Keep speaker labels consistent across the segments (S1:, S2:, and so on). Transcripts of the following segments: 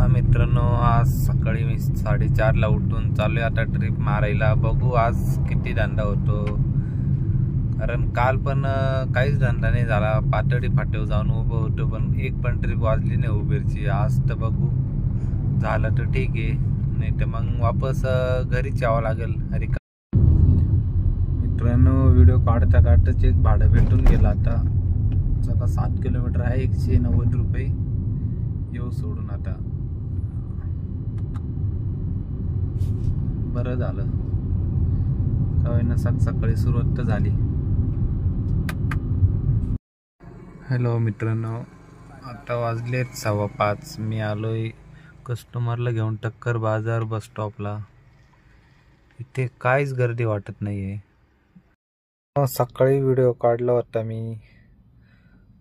S1: मित्रांनो, आज सकाळी मी 4:30ला उठून चालू आता ट्रिप मारायला. बघू आज किती धंदा होतो, कारण काल पण काहीच धंदा नाही झाला. पातळी फाट्यावर जाऊन उभं होतो, पण एक पण ट्रिप वाजली नाही उबेरची. आज तर बघू, झालं तर ठीक आहे, नाही तर मग वापस घरीच यावं लागेल. अरे मित्रांनो, व्हिडिओ काढता काढताच एक भाडं भेटून गेलं. आता चला 7 किलोमीटर आहे, 190 रुपये येऊ सोडून. आता बरं झालं काय ना, सकाळी सुरुवात तर झाली. हॅलो मित्रांनो, आता वाजलेत 5:15. मी आलोय कस्टमरला घेऊन टक्कर बाजार बस स्टॉपला. इथे काहीच गर्दी वाटत नाहीये. सकाळी व्हिडिओ काढला होता मी.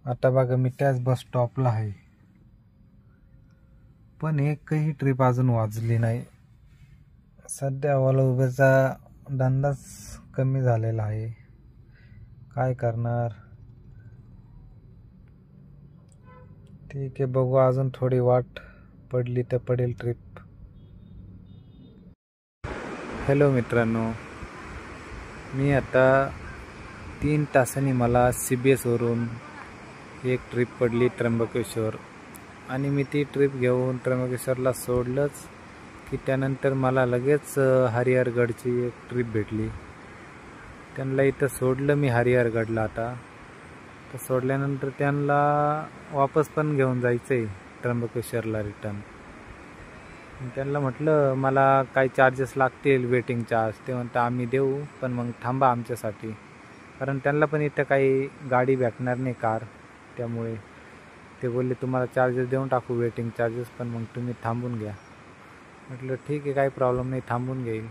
S1: आता बघा, मी त्याच बस स्टॉपला आहे, पण एकही ट्रिप अजून वाजली नाही. सध्या ओला उबेरचा धंदाच कमी झालेला आहे. काय करणार, ठीक आहे, बघू. अजून थोडी वाट पडली तर पडेल ट्रिप. हॅलो मित्रांनो, मी आता 3 तासांनी मला CBS वरून एक ट्रिप पडली त्र्यंबकेश्वर, आणि मी ती ट्रिप घेऊन त्र्यंबकेश्वरला सोडलंच की त्यानंतर मला लगेच हरिहरगडची एक ट्रिप भेटली. त्यांना इथं सोडलं मी हरिहरगडला. आता तर सोडल्यानंतर त्यांना वापस पण घेऊन जायचं आहे त्र्यंबकेश्वरला रिटर्न. त्यांना म्हटलं मला काही चार्जेस लागतील, वेटिंग चार्ज. ते म्हणतं आम्ही देऊ, पण मग थांबा आमच्यासाठी, कारण त्यांना पण इथं काही गाडी भेटणार नाही, कार. त्यामुळे ते बोलले तुम्हाला चार्जेस देऊन टाकू, वेटिंग चार्जेस, पण मग तुम्ही थांबून घ्या. म्हटलं ठीक आहे, काही प्रॉब्लेम नाही, थांबून घेईल.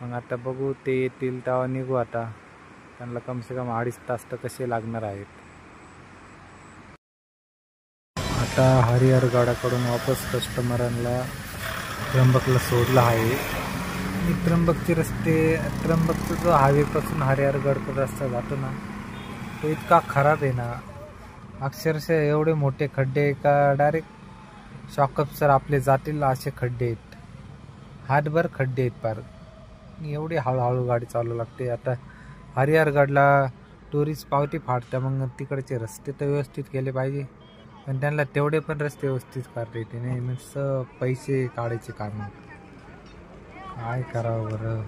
S1: मग आता बघू, ते येतील तेव्हा निघू. आता त्यांना कमसे कम 2.5 तास तर कसे लागणार आहेत. आता हरिहरगडाकडून वापस कस्टमरांना त्र्यंबकला सोडलं आहे. आणि त्र्यंबकचा जो हायवेपासून हरिहरगडचा रस्ता जातो ना, तो इतका खराब आहे ना. अक्षरशः एवढे मोठे खड्डे आहे का डायरेक्ट शॉकअप्सर आपले जातील असे खड्डे आहेत. हातभर खड्डे आहेत पार. एवढी हळूहळू गाडी चालू लागते. आता हरिहरगडला टुरिस्ट पावती फाडतं, मग तिकडचे रस्ते तर व्यवस्थित केले पाहिजे, पण त्यांना तेवढे पण रस्ते व्यवस्थित करता येते नाही. नुसतं पैसे काढायचे काम. काय करावं बरं.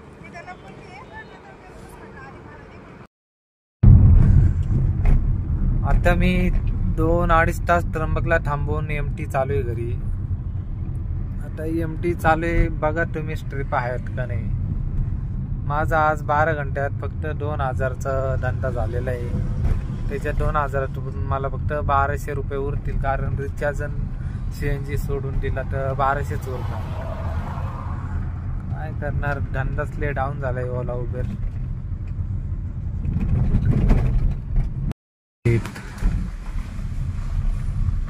S1: आता मी 2-2.5 तास त्र्यंबकला थांबून MT चालू आहे घरी. आता MT चालू आहे, बघा तुम्ही ट्रिप आहेत का नाही. माझा आज 12 घंट्यात फक्त 2,000चा धंदा झालेला आहे. त्याच्या 2,000तून मला फक्त 1200 रुपये उरतील, कारण रिचार्ज CNG सोडून दिला तर 1200च उरणार. काय करणार, धंदाच लय डाऊन झालाय ओला उबेर.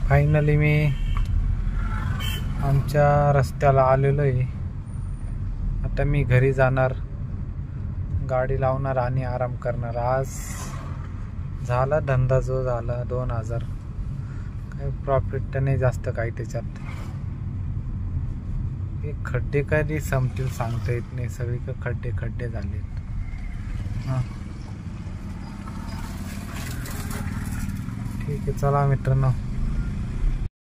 S1: फायनली मी आमच्या रस्त्याला आलेलो आहे. आता मी घरी जाणार, गाडी लावणार आणि आराम करणार. आज झाला धंदा जो झाला 2,000. काही प्रॉफिट तर नाही जास्त काही त्याच्यात. हे खड्डे कधी संपतील सांगता येत नाही, सगळीकडे खड्डे झालेत. हां ठीक आहे, चला मित्रांनो.